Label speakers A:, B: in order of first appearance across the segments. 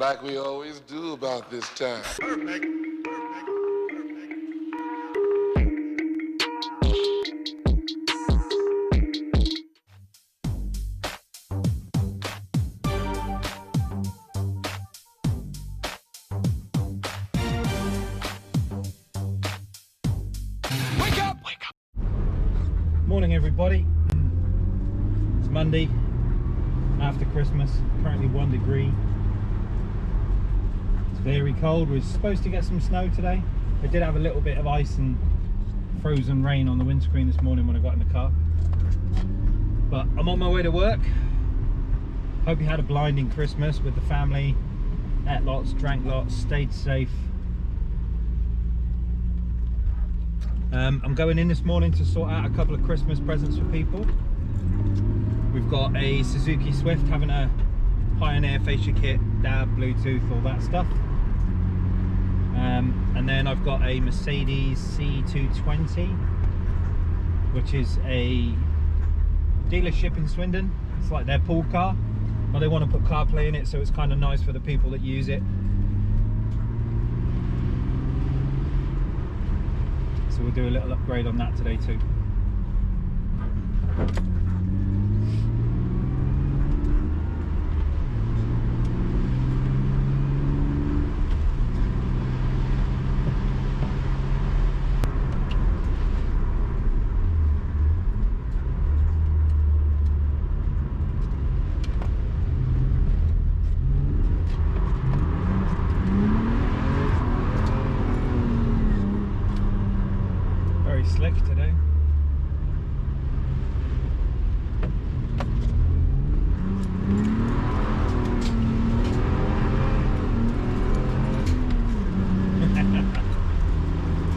A: Like we always do about this time. Perfect.
B: Wake up! Wake up! Morning, everybody. It's Monday after Christmas. Currently 1 degree. It's very cold. We're supposed to get some snow today. I did have a little bit of ice and frozen rain on the windscreen this morning when I got in the car. But I'm on my way to work. Hope you had a blinding Christmas with the family. Ate lots, drank lots, stayed safe. I'm going in this morning to sort out a couple of Christmas presents for people. We've got a Suzuki Swift having a Pioneer fascia kit, DAB, Bluetooth, all that stuff. And then I've got a Mercedes C220, which is a dealership in Swindon. It's like their pool car, but they want to put CarPlay in it, so it's kind of nice for the people that use it. So we'll do a little upgrade on that today too. Slick today.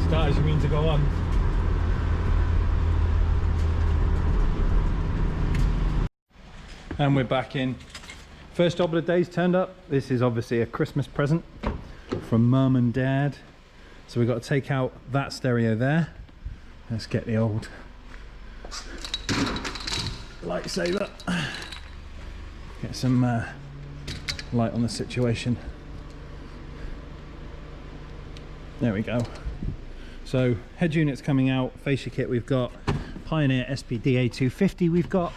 B: Start as you mean to go on. And we're back in. First job of the day's turned up. This is obviously a Christmas present from Mum and Dad. So we've got to take out that stereo there. Let's get the old lightsaber. Get some light on the situation. There we go. So head unit's coming out. Fascia kit we've got. Pioneer SPDA 250 we've got.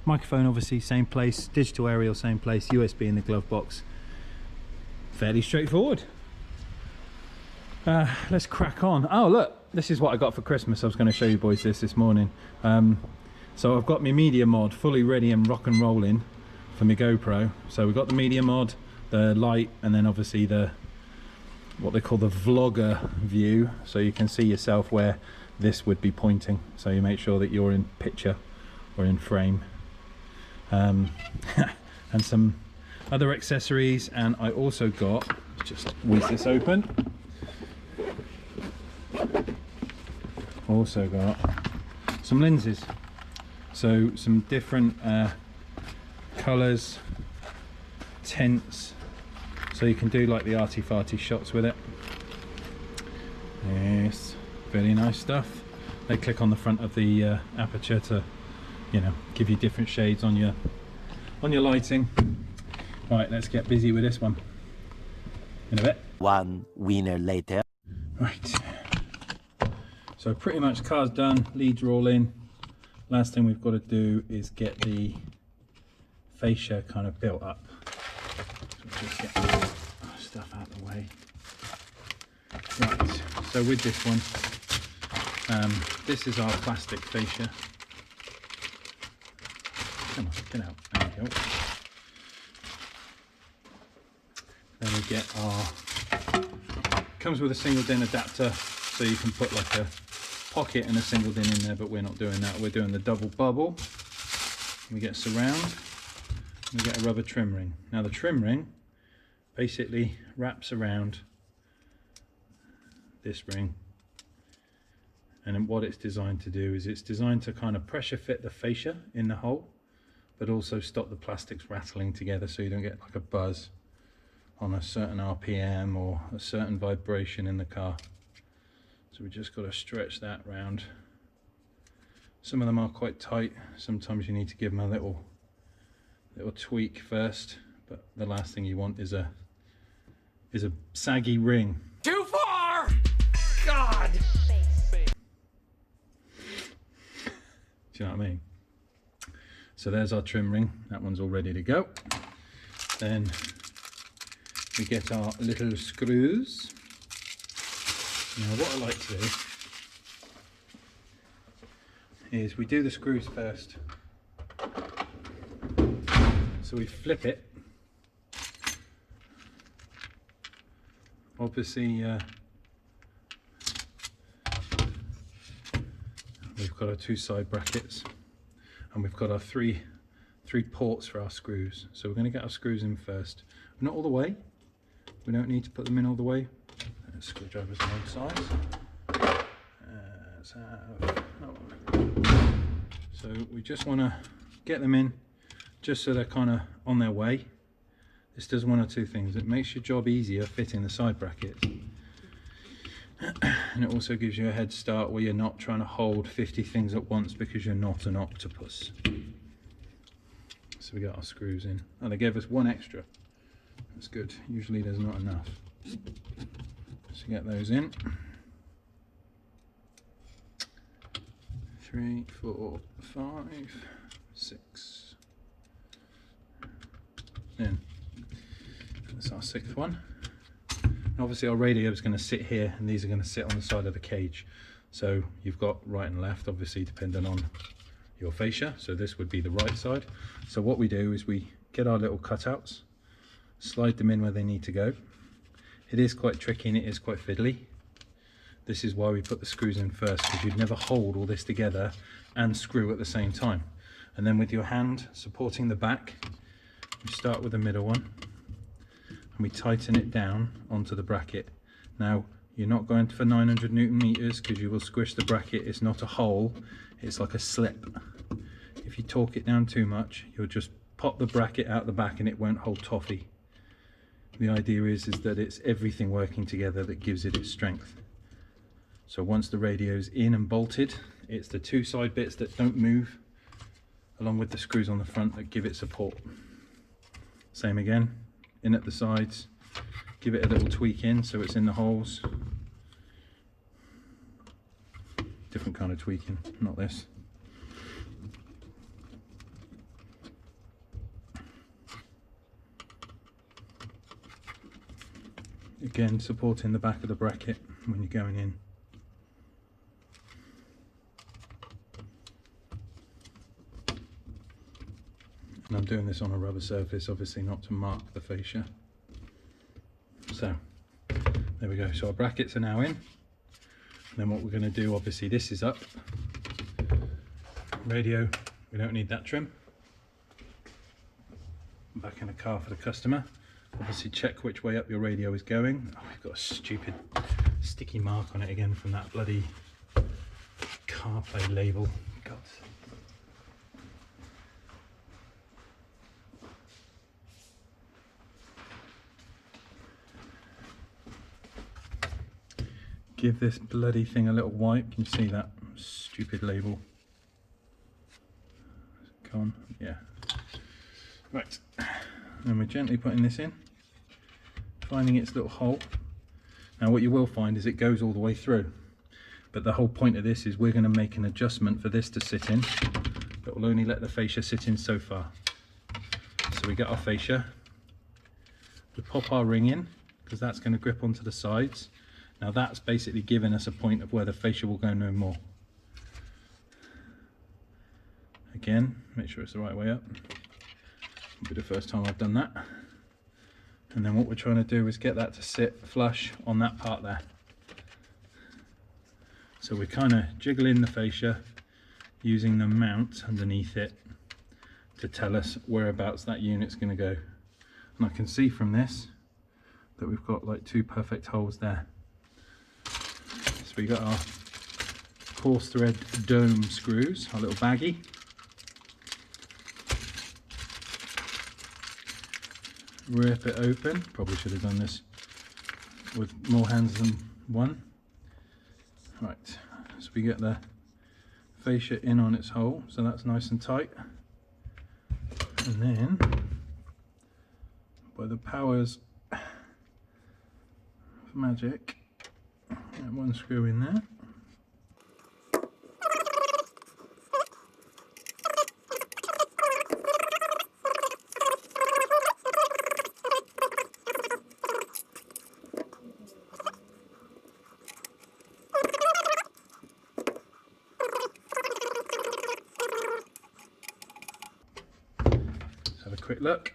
B: Microphone obviously same place. Digital aerial same place. USB in the glove box. Fairly straightforward. Let's crack on. Oh look, this is what I got for Christmas. I was going to show you boys this morning. So I've got my media mod fully ready and rock and rolling for my GoPro. So we've got the media mod, the light, and then obviously the what they call the vlogger view, so you can see yourself where this would be pointing, so you make sure that you're in picture or in frame. And some other accessories, and I also got, just whiz this open, also got some lenses, so some different colours, tints, so you can do like the arty-farty shots with it. Yes, very nice stuff. They click on the front of the aperture to, you know, give you different shades on your lighting. Right, let's get busy with this one in a bit.
C: One winner later.
B: Right, so pretty much car's done, leads are all in. Last thing we've got to do is get the fascia kind of built up. So just get stuff out of the way. Right, so with this one, this is our plastic fascia. Come on, get out, there we go. Then we get our, comes with a single DIN adapter, so you can put like a pocket and a single DIN in there, but we're not doing that. We're doing the double bubble. We get surround, we get a rubber trim ring. Now the trim ring basically wraps around this ring, and then what it's designed to do is it's designed to kind of pressure fit the fascia in the hole, but also stop the plastics rattling together, so you don't get like a buzz on a certain RPM or a certain vibration in the car. So we just got to stretch that round. Some of them are quite tight, sometimes you need to give them a little little tweak first, but the last thing you want is a saggy ring.
D: Too far! God!
B: Do you know what I mean? So there's our trim ring. That one's all ready to go. Then we get our little screws. Now what I like to do is we do the screws first. So we flip it. Obviously we've got our 2 side brackets and we've got our three ports for our screws. So we're going to get our screws in first. Not all the way. We don't need to put them in all the way. Screwdrivers on both sides. Let's have that one. So we just want to get them in just so they're kind of on their way. This does one or two things. It makes your job easier fitting the side brackets. And it also gives you a head start where you're not trying to hold 50 things at once because you're not an octopus. So we got our screws in. Oh, they gave us 1 extra. That's good. Usually there's not enough. So get those in. 3, 4, 5, 6. In. That's our 6th one. And obviously our radio is going to sit here and these are going to sit on the side of the cage. So you've got right and left, obviously depending on your fascia. So this would be the right side. So what we do is we get our little cutouts, slide them in where they need to go. It is quite tricky and it is quite fiddly. This is why we put the screws in first, because you'd never hold all this together and screw at the same time. And then with your hand supporting the back, we start with the middle one and we tighten it down onto the bracket. Now you're not going for 900 Newton meters because you will squish the bracket. It's not a hole, it's like a slip. If you torque it down too much, you'll just pop the bracket out the back and it won't hold toffee. The idea is that it's everything working together that gives it its strength. So once the radio's in and bolted, it's the 2 side bits that don't move along with the screws on the front that give it support. Same again, in at the sides, give it a little tweak in so it's in the holes. Different kind of tweaking, not this. Again, supporting the back of the bracket when you're going in. And I'm doing this on a rubber surface, obviously not to mark the fascia. So, there we go. So our brackets are now in. And then what we're going to do, obviously this is up. Radio, we don't need that trim. Back in the car for the customer. Obviously check which way up your radio is going. Oh, we've got a stupid sticky mark on it again from that bloody CarPlay label. God. Give this bloody thing a little wipe. Can you see that stupid label? Is it gone? Yeah. Right. And we're gently putting this in, finding its little hole. Now what you will find is it goes all the way through, but the whole point of this is we're going to make an adjustment for this to sit in that will only let the fascia sit in so far. So we get our fascia, we pop our ring in because that's going to grip onto the sides. Now that's basically giving us a point of where the fascia will go no more. Again, make sure it's the right way up. It'll be the first time I've done that. And then what we're trying to do is get that to sit flush on that part there. So we're kind of jiggling the fascia using the mount underneath it to tell us whereabouts that unit's going to go. And I can see from this that we've got like 2 perfect holes there. So we got our coarse thread dome screws, our little baggie. Rip it open. Probably should have done this with more hands than one. Right, so we get the fascia in on its hole, so that's nice and tight. And then, by the powers of magic, get one screw in there. Have a quick look.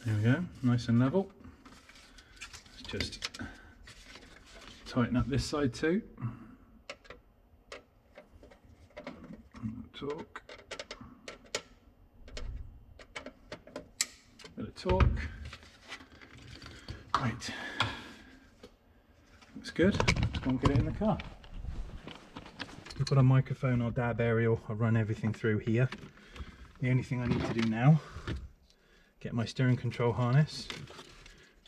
B: There we go, nice and level. Let's just tighten up this side too. Torque. Bit of torque. Right. Looks good. Let's go and get it in the car. We've got a microphone or DAB aerial. I'll run everything through here. The only thing I need to do now, get my steering control harness,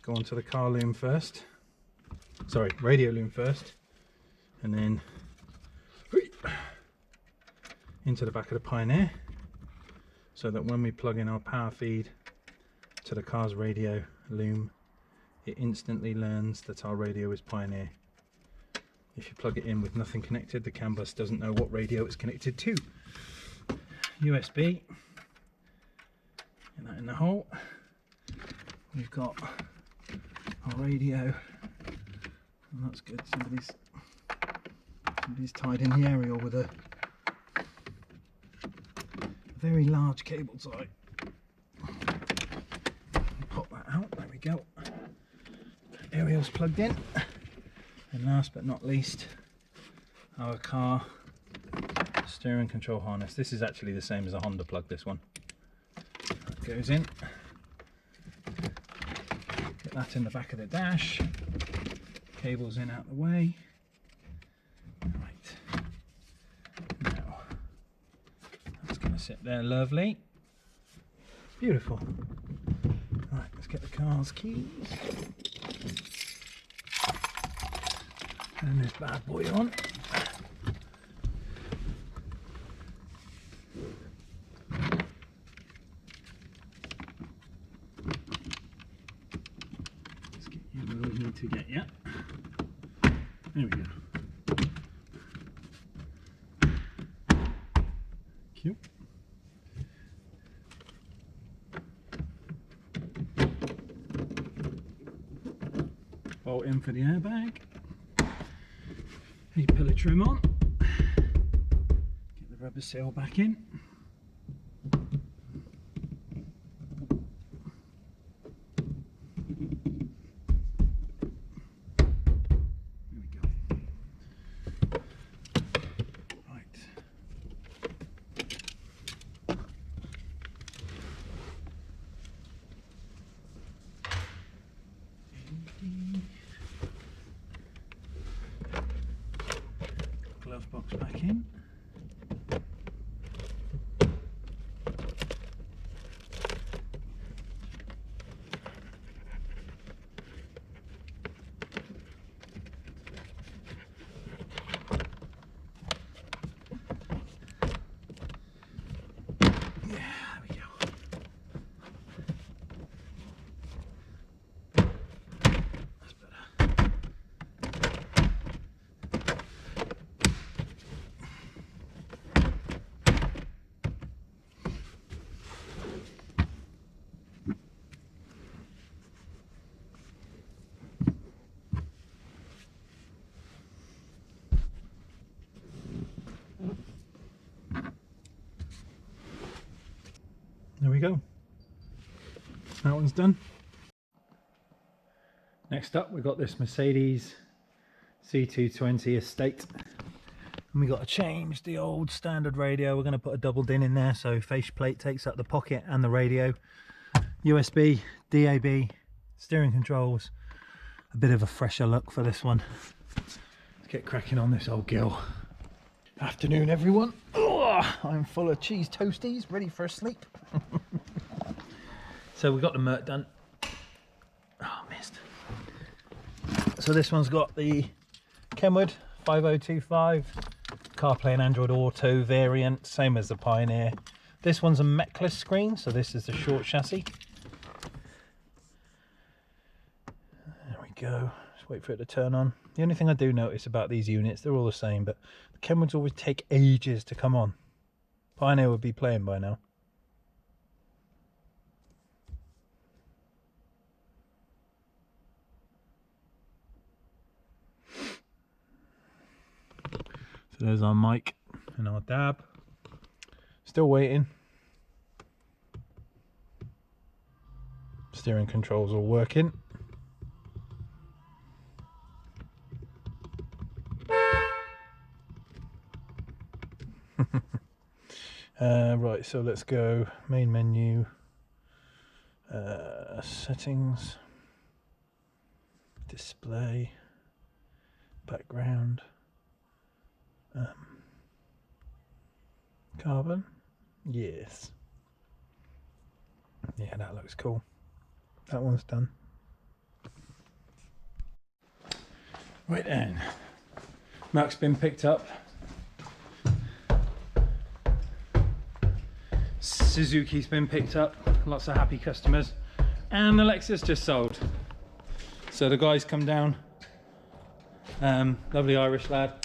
B: go onto the car loom first, sorry, radio loom first, and then into the back of the Pioneer, so that when we plug in our power feed to the car's radio loom, it instantly learns that our radio is Pioneer. If you plug it in with nothing connected, the CAN bus doesn't know what radio it's connected to. USB, get that in the hole. We've got our radio, and that's good. Somebody's tied in the aerial with a very large cable tie. Pop that out, there we go. Aerial's plugged in. And last but not least, our car steering control harness. This is actually the same as a Honda plug, this one. That goes in. Get that in the back of the dash. Cables in out the way. Right. Now, that's going to sit there lovely. Beautiful. Right, let's get the car's keys. Turn this bad boy on. Let's get you where we need to get you. There we go. Cute. Bolt in for the airbag. Pillar trim on, get the rubber seal back in. There we go. Right. Glove box back in. There we go. That one's done. Next up, we've got this Mercedes C220 Estate. And we got to change the old standard radio. We're going to put a double DIN in there, so faceplate takes up the pocket and the radio. USB, DAB, steering controls. A bit of a fresher look for this one. Let's get cracking on this old girl. Afternoon, everyone. Oh, I'm full of cheese toasties, ready for a sleep. So we got the Mert done. Oh, missed. So this one's got the Kenwood 5025 CarPlay and Android Auto variant, same as the Pioneer. This one's a mechless screen, so this is the short chassis. There we go. Just wait for it to turn on. The only thing I do notice about these units, they're all the same, but the Kenwoods always take ages to come on. Pioneer would be playing by now. So there's our mic and our dab. Still waiting. Steering controls all working. Right, so let's go main menu, settings, display, background, carbon, yes, yeah, that looks cool. That one's done. Right then, Mark's been picked up. Suzuki's been picked up, lots of happy customers, and the Lexus just sold. So the guys come down, lovely Irish lad,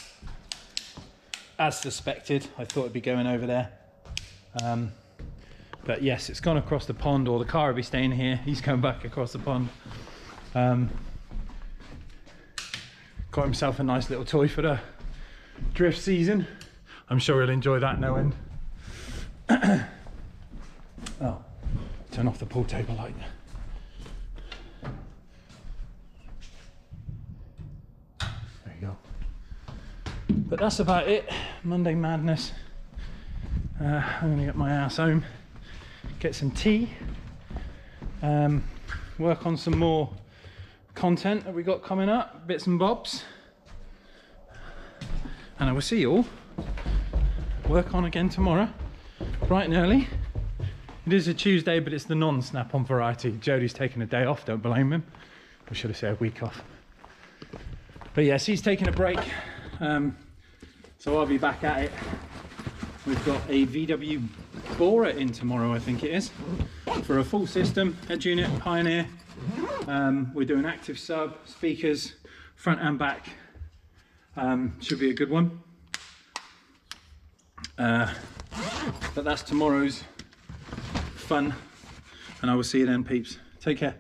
B: as suspected. I thought it'd be going over there, but yes, it's gone across the pond, or the car will be staying here. He's going back across the pond. Got himself a nice little toy for the drift season. I'm sure he'll enjoy that no end. Oh, turn off the pool table light. There you go. But that's about it. Monday madness. I'm gonna get my ass home, get some tea, work on some more content that we got coming up, bits and bobs, and I will see you all. Work on again tomorrow, bright and early. It is a Tuesday, but it's the non-snap-on variety. Jodie's taking a day off, don't blame him. Or should I say a week off. But yes, he's taking a break. So I'll be back at it. We've got a VW Borer in tomorrow, I think it is, for a full system, head unit, Pioneer. We're doing active sub, speakers, front and back. Should be a good one. But that's tomorrow's fun, and I will see you then, peeps. Take care.